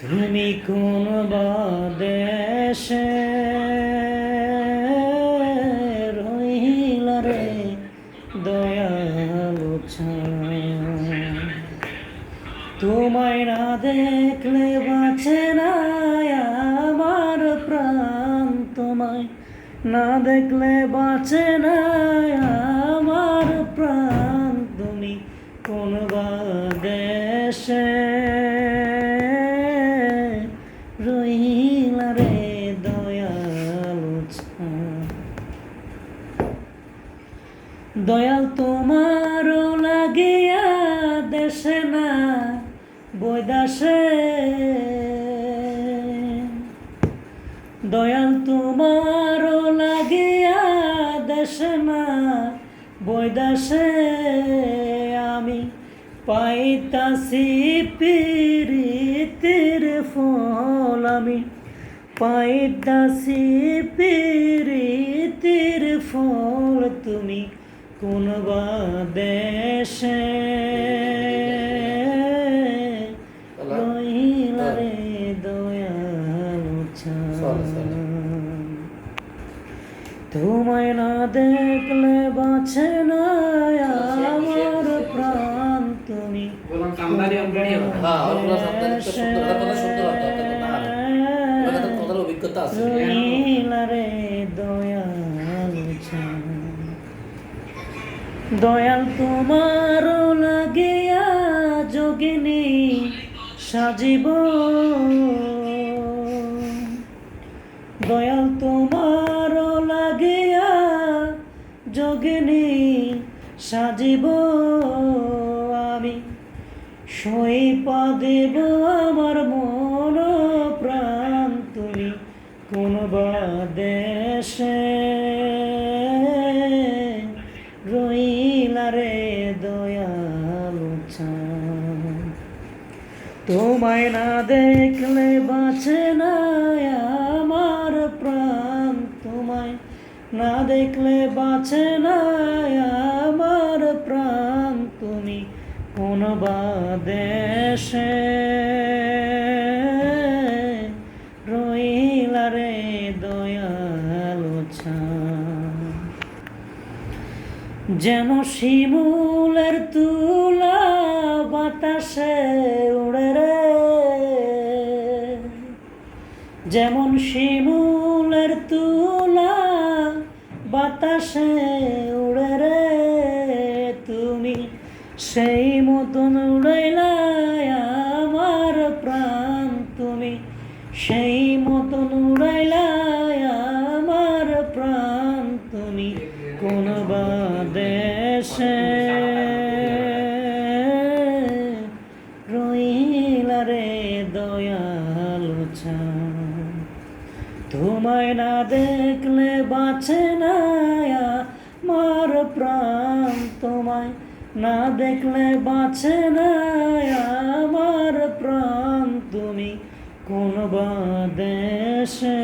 তুমি কোন দেশে রহিলা রে দয়ালু ছায়া, তোমায় না দেখলে বাঁচে না আমার প্রাণ, তোমায় না দেখলে বাঁচে না আমার প্রাণ। তুমি কোন দেশে রহিলা রে দয়ালু ছায়া, দয়াল তোমারও লাগিয়া দেশে না বৈদাসে, দয়াল তোমারও লাগিয়া দেশে না বৈদাসে, আমি পাইতাছি পিরিতির ফল, আমি পাইতাছি পিরিতির ফল। তুমি কোন দেশে রহিলা রে দয়ালু ছায়া, তোমায় না দেখলে বাঁচে না আমার প্রাণ। তুমি রহিলা রে দয়ালু ছায়া, দয়াল তোমার লাগিয়া যোগিনী সাজিব, দয়াল তোমার লাগিয়া যোগিনী সাজিব, আমি সইপা দেব আমার মন প্রাণ। তুমি কোন দেশে রহিলা রে দয়ালু ছায়া, তোমায় না দেখলে বাঁচে না আমার প্রাণ, তোমায় না দেখলে বাঁচে না আমার প্রাণ। তুমি কোন দেশে রহিলা রে দয়ালু ছায়া, যেন শিমুলের তুলা বাতাসে উড়ে রে, যেমন শিমুলের তুলা বাতাসে উড়ে রে, তুমি সেই মতন উড়াইলা আমার প্রাণ, তুমি সেই মতন উড়াইলা আমার প্রাণ। তুমি কোন দেশে রহিলা রে দয়ালু ছায়া, তোমায় না দেখলে বাঁচে না আমার প্রাণ, তোমায় না দেখলে বাঁচে না আমার প্রাণ। তুমি কোন দেশে